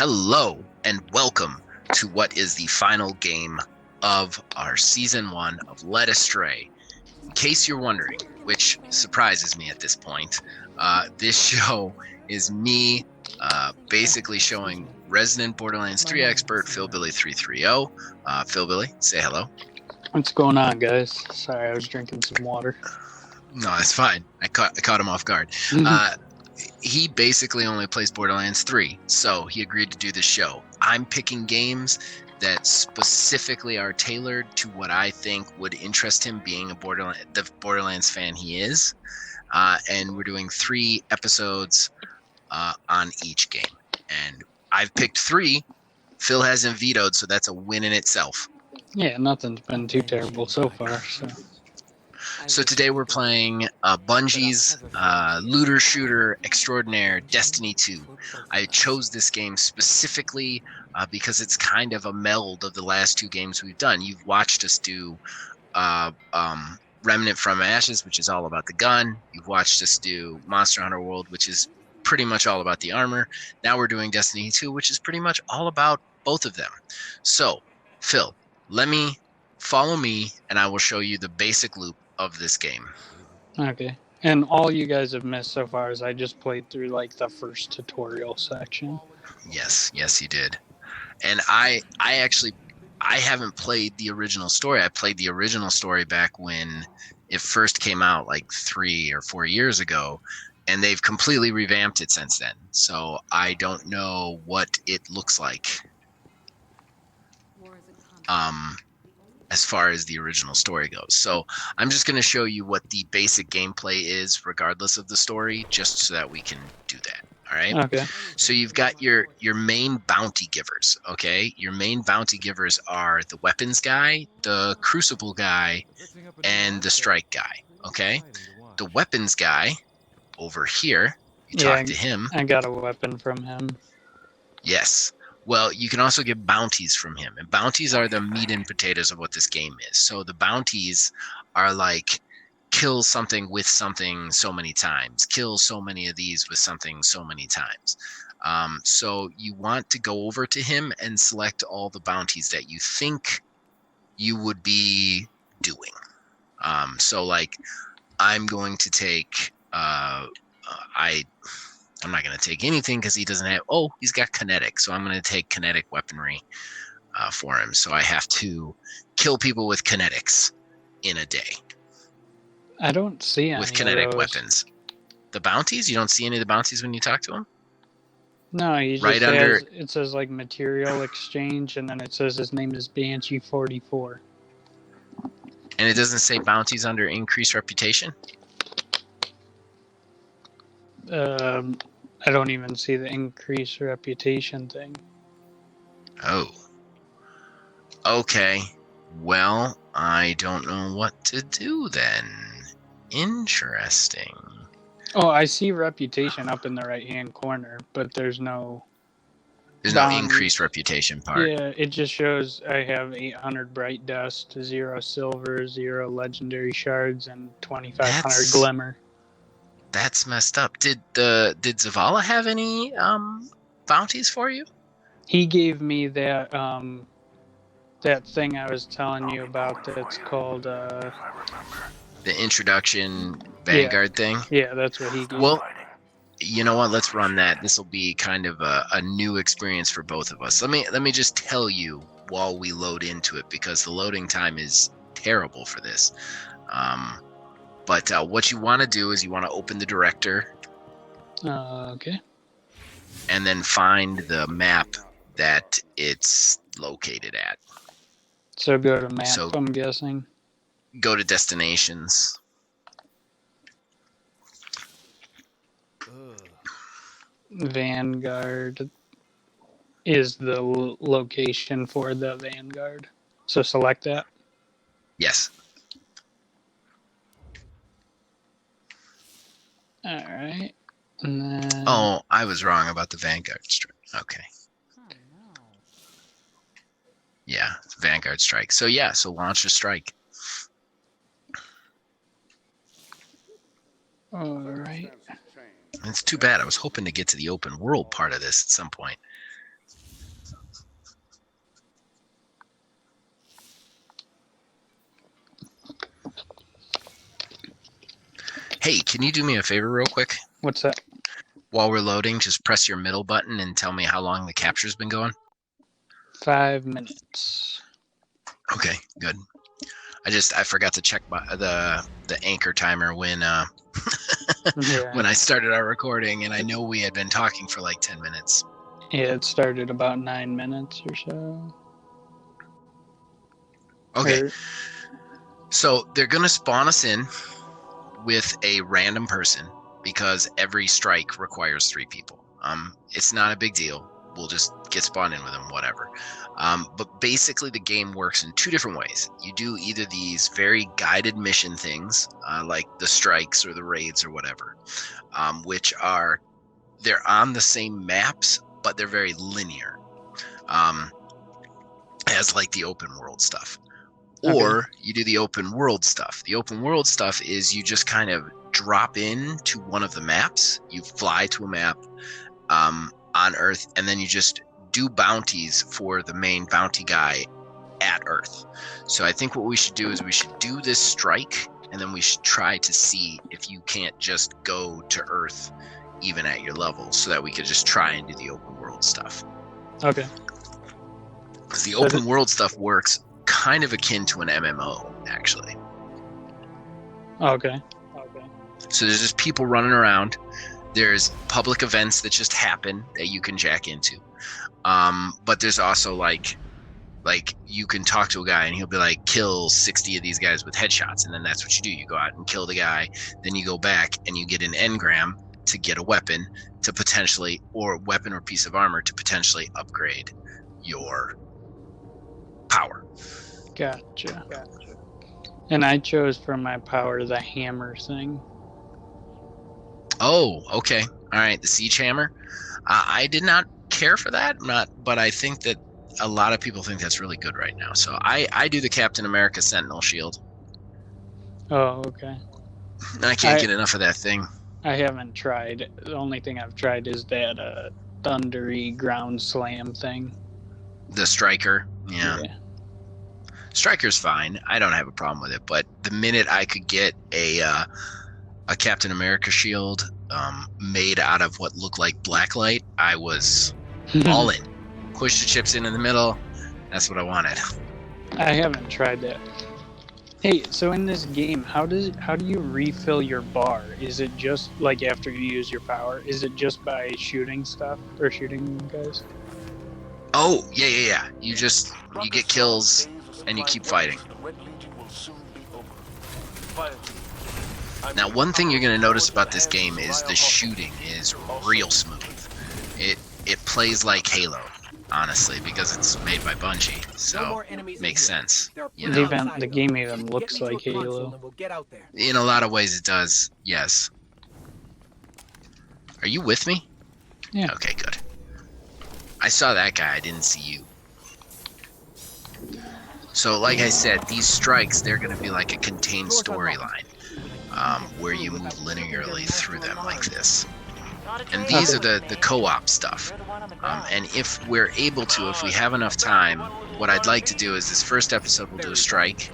Hello and welcome to what is the final game of our Season 1 of Led Astray. In case you're wondering, which surprises me at this point, this show is me basically showing resident Borderlands 3 expert Philbilly 330. Philbilly, say hello. What's going on, guys? Sorry, I was drinking some water. No, it's fine. I caught him off guard. He basically only plays Borderlands 3, so he agreed to do the show. I'm picking games that specifically are tailored to what I think would interest him, being the Borderlands fan he is. And we're doing 3 episodes on each game. And I've picked 3. Phil hasn't vetoed, so that's a win in itself. Yeah, nothing's been too terrible so far. So today we're playing Bungie's looter shooter extraordinaire Destiny 2. I chose this game specifically because it's kind of a meld of the last 2 games we've done. You've watched us do Remnant from Ashes, which is all about the gun. You've watched us do Monster Hunter World, which is pretty much all about the armor. Now we're doing Destiny 2, which is pretty much all about both of them. So, Phil, follow me, and I will show you the basic loop of this game. Okay. And all you guys have missed so far is I just played through like the first tutorial section. Yes, you did. And I haven't played the original story. I played the original story back when it first came out, like 3 or 4 years ago, and they've completely revamped it since then. So I don't know what it looks like. As far as the original story goes. So I'm just going to show you what the basic gameplay is regardless of the story, just so that we can do that. All right. Okay. So you've got your main bounty givers. Okay. Your main bounty givers are the weapons guy, the crucible guy, and the strike guy. Okay. The weapons guy over here, you talk to him. I got a weapon from him. Yes. Well, you can also get bounties from him, and bounties are the meat and potatoes of what this game is. So the bounties are like, kill something with something so many times, kill so many of these with something so many times. So you want to go over to him and select all the bounties that you think you would be doing. So like, I'm going to take, I'm not going to take anything because he doesn't have... Oh, he's got kinetic. So I'm going to take kinetic weaponry for him. So I have to kill people with kinetics in a day. I don't see any with kinetic of those weapons. The bounties? You don't see any of the bounties when you talk to him? No, he just right under... It says like material exchange, and then it says his name is Banshee 44. And it doesn't say bounties under increased reputation? I don't even see the increased reputation thing. Oh. Okay. Well, I don't know what to do then. Interesting. Oh, I see reputation up in the right-hand corner, but there's no... There's no increased reputation part. Yeah, it just shows I have 800 bright dust, 0 silver, 0 legendary shards, and 2,500 glimmer. That's messed up. Did Zavala have any bounties for you? He gave me that that thing I was telling you about that's called the introduction Vanguard thing? Yeah, that's what he gave. Well, you know what? Let's run that. This will be kind of a new experience for both of us. Let me just tell you while we load into it, because the loading time is terrible for this. But what you want to do is you want to open the director. Okay. And then find the map that it's located at. So go to map, I'm guessing. Go to destinations. Vanguard is the location for the Vanguard. So select that. Yes. All right. And then... Oh, I was wrong about the Vanguard strike. Okay. Oh, no. Yeah, Vanguard strike. So yeah, so launch a strike. All right. It's too bad. I was hoping to get to the open world part of this at some point. Hey, can you do me a favor real quick? What's that? While we're loading, just press your middle button and tell me how long the capture's been going. 5 minutes. Okay, good. I forgot to check the anchor timer when when I started our recording, and I know we had been talking for like 10 minutes. Yeah, it started about 9 minutes or so. Okay. So they're gonna spawn us in with a random person because every strike requires 3 people. It's not a big deal. We'll just get spawned in with them, whatever. But basically the game works in 2 different ways. You do either these very guided mission things, like the strikes or the raids or whatever, which they're on the same maps, but they're very linear, as like the open world stuff. Or you do the open world stuff. The open world stuff is you just kind of drop in to one of the maps. You fly to a map on Earth, and then you just do bounties for the main bounty guy at Earth. So I think what we should do is we should do this strike, and then we should try to see if you can't just go to Earth even at your level, so that we could just try and do the open world stuff. Okay. Because the open world stuff works kind of akin to an MMO, actually. Okay. So there's just people running around. There's public events that just happen that you can jack into. But there's also like you can talk to a guy and he'll be like, kill 60 of these guys with headshots, and then that's what you do. You go out and kill the guy, then you go back and you get an engram to get a weapon to potentially, or weapon or piece of armor to potentially upgrade your power. Gotcha. And I chose for my power the hammer thing. Oh, okay. All right, the siege hammer. I did not care for that, but I think that a lot of people think that's really good right now. So I do the Captain America Sentinel shield. Oh, okay. I can't get enough of that thing. I haven't tried. The only thing I've tried is that thundery ground slam thing. The striker, yeah. Striker's fine. I don't have a problem with it. But the minute I could get a Captain America shield made out of what looked like blacklight, I was all in. Push the chips in the middle. That's what I wanted. I haven't tried that. Hey, so in this game, how do you refill your bar? Is it just like after you use your power? Is it just by shooting stuff or shooting guys? Oh, yeah. You get kills and you keep fighting. Now, one thing you're going to notice about this game is the shooting is real smooth. It plays like Halo, honestly, because it's made by Bungie, so it makes sense. You know? The game even looks like Halo. In a lot of ways it does, yes. Are you with me? Yeah. Okay, good. I saw that guy, I didn't see you. So, like I said, these strikes, they're going to be like a contained storyline, where you move linearly through them like this. And these are the co-op stuff. And if we're able to, if we have enough time, what I'd like to do is this first episode we'll do a strike,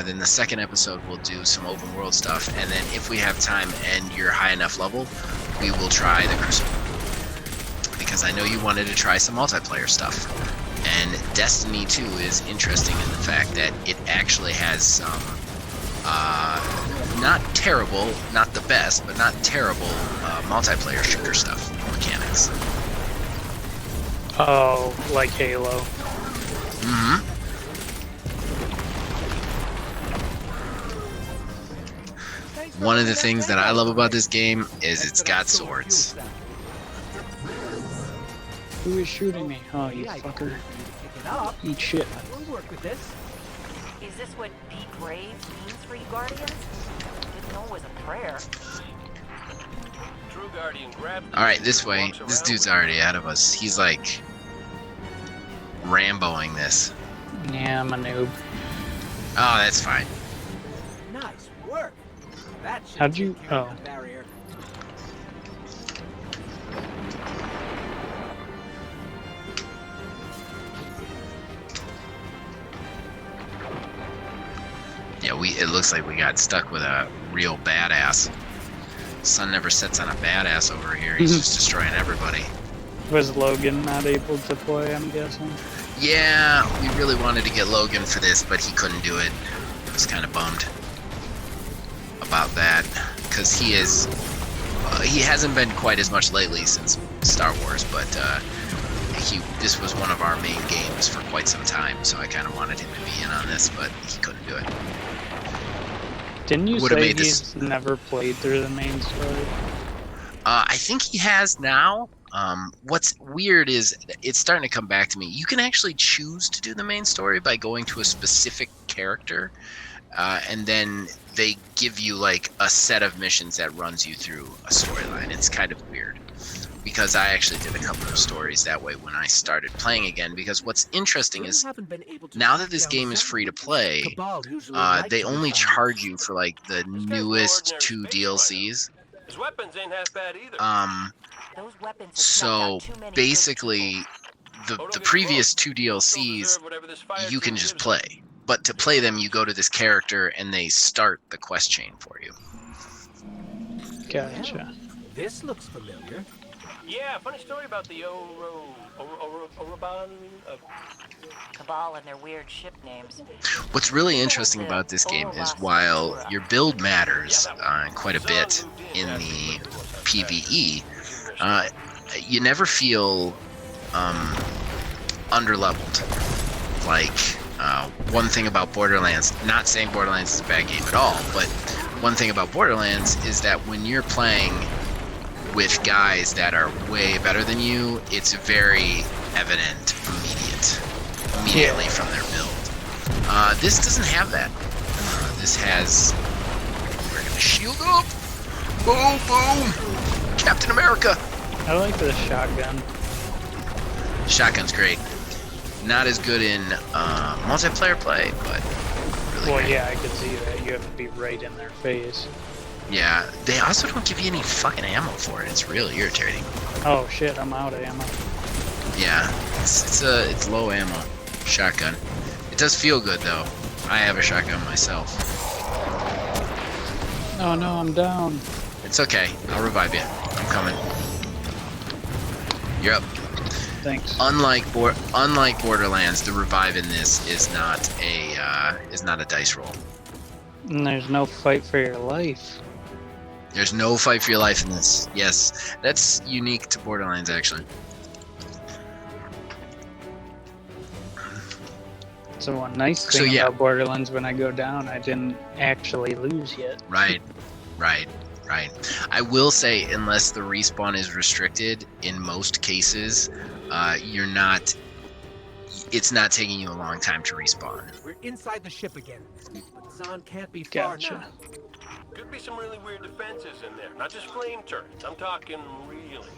then the second episode we'll do some open world stuff, and then if we have time and you're high enough level, we will try the Crucible. Because I know you wanted to try some multiplayer stuff. And Destiny 2 is interesting in the fact that it actually has some not terrible, not the best, but not terrible multiplayer shooter stuff mechanics. Oh, like Halo. Mm-hmm. One of the things that I love about this game is it's got swords. Who is shooting me? Oh, you fucker. Eat shit. Is this what be brave means for you Guardians? Didn't know it was a prayer. Alright, this way. This dude's already ahead of us. He's like Ramboing this. Yeah, I'm a noob. Oh, that's fine. Nice work. How'd you... Oh. Yeah, Yeah, it looks like we got stuck with a real badass. Sun never sets on a badass over here. He's just destroying everybody. Was Logan not able to play, I'm guessing? Yeah, we really wanted to get Logan for this, but he couldn't do it. I was kind of bummed about that, because he hasn't been quite as much lately since Star Wars, but this was one of our main games for quite some time, so I kind of wanted him to be in on this, but he couldn't do it. Didn't you Would've say made he's never played through the main story? I think he has now. What's weird is it's starting to come back to me. You can actually choose to do the main story by going to a specific character, and then they give you like a set of missions that runs you through a storyline. It's kind of weird, because I actually did a couple of stories that way when I started playing again, because what's interesting is now that this game is free to play, they only charge you for like the newest 2 DLCs. His weapons ain't half bad either. Those weapons have So knocked out too many good basically the previous 2 DLCs you can just play, but to play them you go to this character and they start the quest chain for you. Gotcha. This looks familiar. Yeah, funny story about the Oroban. Cabal and their weird ship names. What's really interesting about this game is while your build matters quite a bit in the PvE, you never feel underleveled. Like, one thing about Borderlands, not saying Borderlands is a bad game at all, but one thing about Borderlands is that when you're playing with guys that are way better than you, it's very evident immediately from their build. This doesn't have that. This has, we're gonna shield up. Boom, boom. Captain America. I like the shotgun. Shotgun's great. Not as good in multiplayer play, but really Well, great. yeah, I could see that. You have to be right in their face. Yeah, they also don't give you any fucking ammo for it. It's really irritating. Oh shit, I'm out of ammo. Yeah, it's low ammo. Shotgun. It does feel good though. I have a shotgun myself. Oh no, I'm down. It's okay. I'll revive you. I'm coming. You're up. Thanks. Unlike Borderlands, the revive in this is not a dice roll. And there's no fight for your life. There's no fight for your life in this. Yes, that's unique to Borderlands actually. So one nice So, thing yeah. about Borderlands, when I go down, I didn't actually lose yet. Right. I will say, unless the respawn is restricted, in most cases, it's not taking you a long time to respawn. We're inside the ship again. But Zahn can't be far Gotcha. now. Could be some really weird defenses in there. Not just flame turrets. I'm talking really.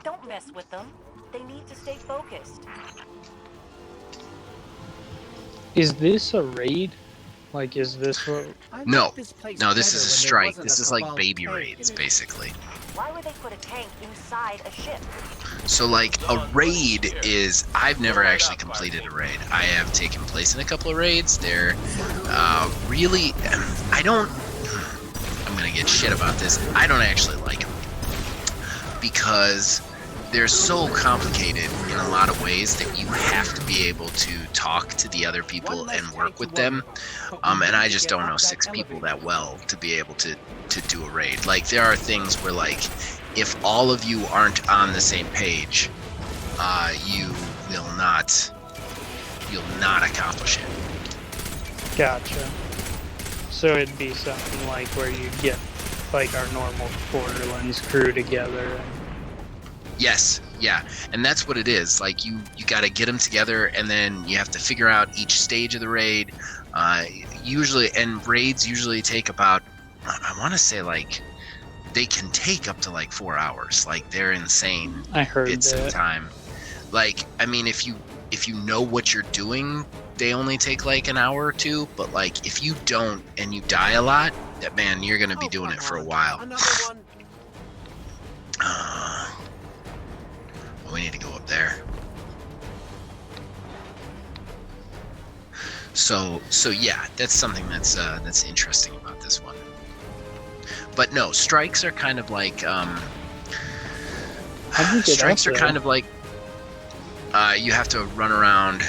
Don't mess with them. They need to stay focused. Is this a raid? Like, is this what... I No. like this place No, this better is a when there strike. wasn't This a is like Cabal baby tank raids, in it. basically. Why would they put a tank inside a ship? So, like, a raid is... I've never actually completed a raid. I have taken place in a couple of raids. They're really... I don't... I'm gonna get shit about this. I don't actually like them. Because they're so complicated in a lot of ways that you have to be able to talk to the other people and work with them. And I just don't know 6 people that well to be able to do a raid. Like, there are things where, like, if all of you aren't on the same page, you'll not accomplish it. Gotcha. So it'd be something like where you get, like, our normal Borderlands crew together. And... Yes, yeah, and that's what it is. Like, you got to get them together, and then you have to figure out each stage of the raid. Raids usually take about, I want to say, like, they can take up to like 4 hours. Like, they're insane. I heard bits of that. time. Like, I mean, if you know what you're doing, they only take like an hour or 2. But like, if you don't and you die a lot, that man, you're gonna be doing it for a while. Another one. We need to go up there. So yeah, that's something that's interesting about this one. But no, strikes are kind of like How'd you get strikes up are there? kind of like you have to run around.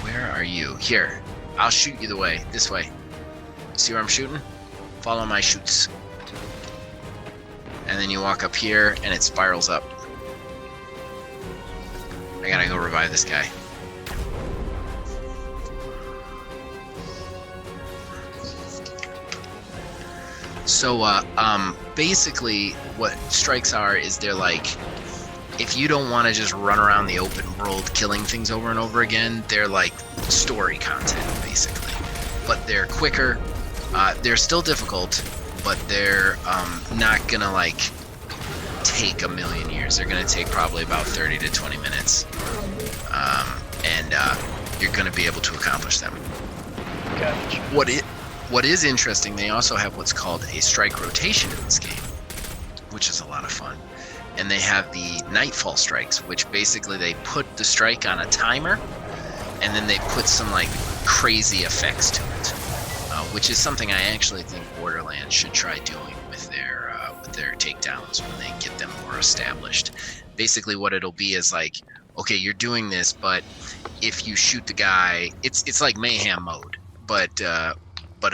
Where are you? Here, I'll shoot you the way. This way. See where I'm shooting? Follow my shoots. And then you walk up here, and it spirals up. I gotta go revive this guy. So, basically, what strikes are is they're like, if you don't want to just run around the open world killing things over and over again, they're like story content, basically. But they're quicker. They're still difficult, but they're not gonna like take a million years. They're gonna take probably about 30 to 20 minutes, and you're gonna be able to accomplish them. Gotcha. What is interesting, they also have what's called a strike rotation in this game, which is a lot of fun. And they have the nightfall strikes, which basically they put the strike on a timer, and then they put some like crazy effects to it, which is something I actually think Borderlands should try doing with their takedowns when they get them more established. Basically, what it'll be is like, okay, you're doing this, but if you shoot the guy, it's like mayhem mode, but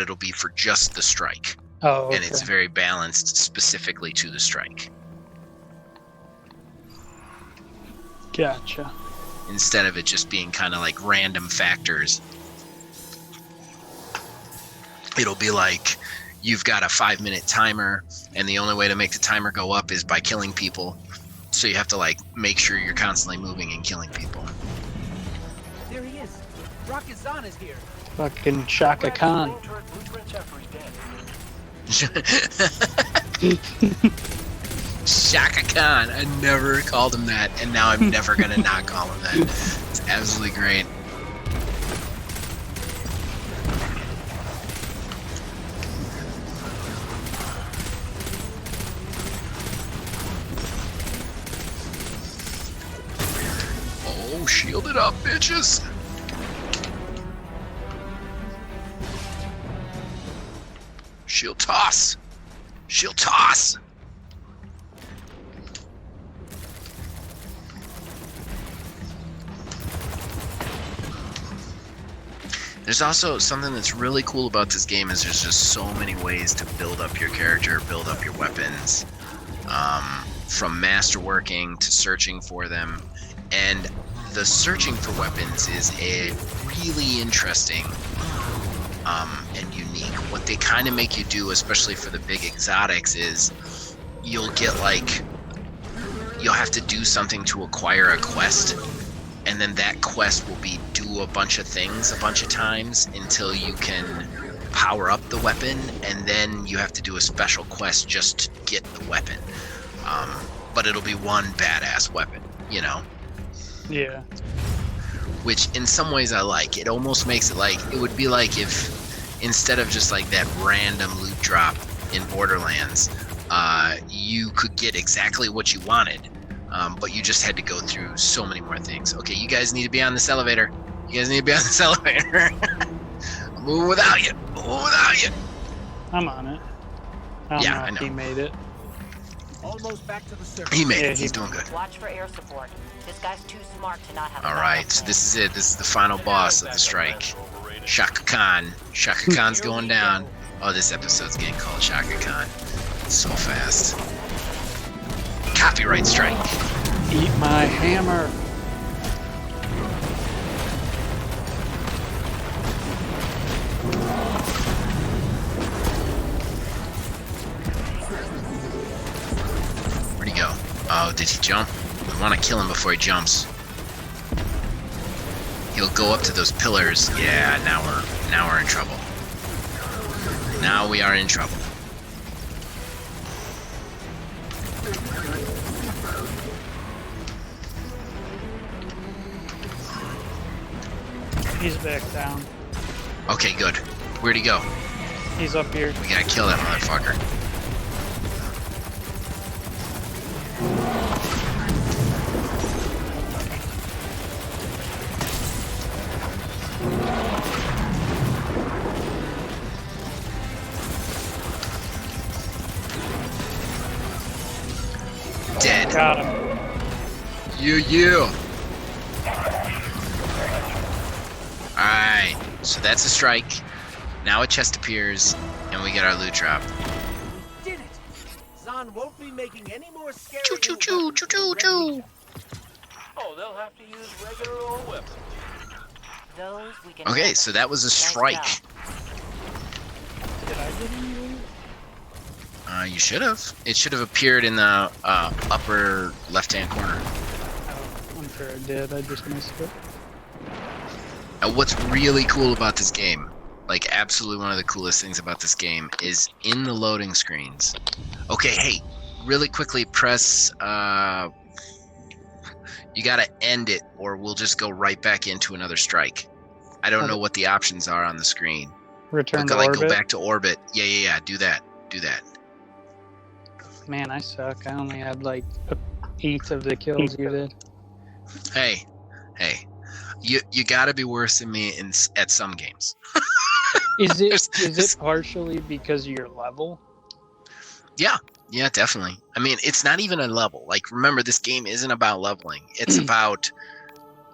it'll be for just the strike. Oh, okay. And it's very balanced specifically to the strike. Gotcha. Instead of it just being kind of like random factors. It'll be like you've got a 5-minute timer, and the only way to make the timer go up is by killing people. So you have to like make sure you're constantly moving and killing people. There he is. Rocket Zahn is here. Fucking Shaka Khan. Flame turret blueprints after he's dead. Shaka Khan. I never called him that, and now I'm never gonna not call him that. It's absolutely great. Oh, shield it up, bitches. Shield toss. Shield toss. There's also something that's really cool about this game is there's just so many ways to build up your character, build up your weapons, from masterworking to searching for them. And the searching for weapons is a really interesting and unique. What they kind of make you do, especially for the big exotics, is you'll have to do something to acquire a quest, and then that quest will be do a bunch of things a bunch of times until you can power up the weapon, and then you have to do a special quest just to get the weapon. But it'll be one badass weapon, you know? Yeah. Which in some ways I like. It almost makes it like, it would be like if instead of just like that random loot drop in Borderlands, you could get exactly what you wanted, but you just had to go through so many more things. Okay, you guys need to be on this elevator. You guys need to be on this elevator. I'm moving without you. I'm moving without you. I'm on it. I don't know I if know. he made it. Almost back to the surface. He made Yeah, it. He's doing good. Watch for air support. This guy's too smart to not have a All backup right, so plan. this is it. This is the final boss of the strike. Shaka Khan. Shaka Khan's going down. Oh, this episode's getting called Shaka Khan. So fast. Copyright strike. Eat my hammer. Where'd he go? Oh, did he jump? We want to kill him before he jumps. He'll go up to those pillars. Yeah, now we're in trouble. Now we are in trouble. He's back down. Okay, good. Where'd he go? He's up here. We gotta kill that motherfucker. Got him. Yeah. Alright, so that's a strike. Now a chest appears, and we get our loot drop. We did it! Zahn won't be making any more scary Choo choo new choo weapons choo for choo Red choo. Legion. Oh, they'll have to use regular old weapons. Those we can Okay, handle. so that was a Nice strike. job. Did I get any loot? You should have. It should have appeared in the upper left-hand corner. Oh, I'm sure I did. I just missed it. What's really cool about this game, like absolutely one of the coolest things about this game, is in the loading screens. Okay, hey, really quickly press. You gotta end it, or we'll just go right back into another strike. I don't know what the options are on the screen. Return But to like orbit. go back to orbit. Yeah. Do that. Man, I suck. I only had like an eighth of the kills you did. Hey, you gotta be worse than me at some games. Is it partially because of your level? Yeah, definitely. I mean, it's not even a level. Like, remember, this game isn't about leveling. It's about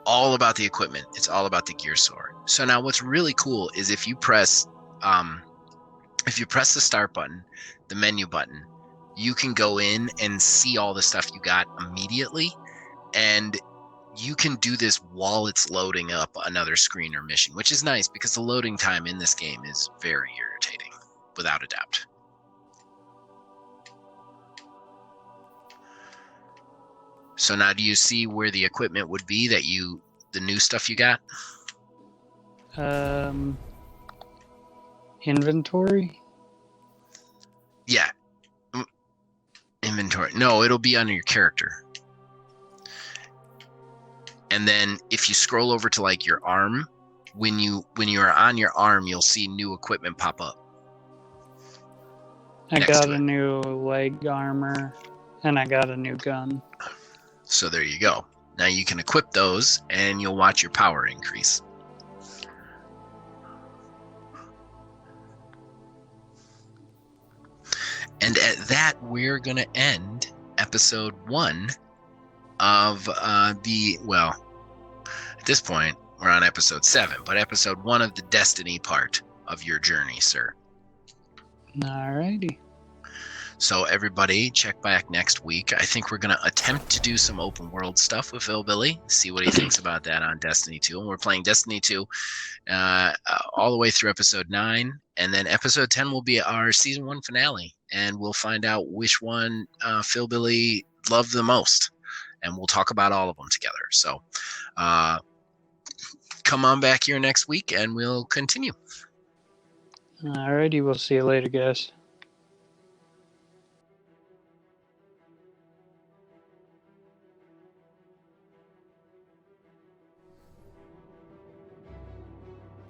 all about the equipment. It's all about the gear sword. So now, what's really cool is if you press the start button, the menu button, you can go in and see all the stuff you got immediately, and you can do this while it's loading up another screen or mission, which is nice because the loading time in this game is very irritating, without a doubt. So now do you see where the equipment would be that the new stuff you got? Inventory? Yeah. Inventory. No, it'll be on your character. And then if you scroll over to like your arm, when you are on your arm, you'll see new equipment pop up. I Next got to a it. new leg armor, and I got a new gun. So there you go. Now you can equip those and you'll watch your power increase. And at that, we're going to end episode 1 of at this point, we're on episode 7, but episode 1 of the Destiny part of your journey, sir. Alrighty. So everybody, check back next week. I think we're going to attempt to do some open world stuff with Philbilly, see what he thinks about that on Destiny 2. And we're playing Destiny 2 all the way through episode 9. And then episode 10 will be our season 1 finale. And we'll find out which one Philbilly loved the most. And we'll talk about all of them together. So come on back here next week and we'll continue. Alrighty, we'll see you later, guys.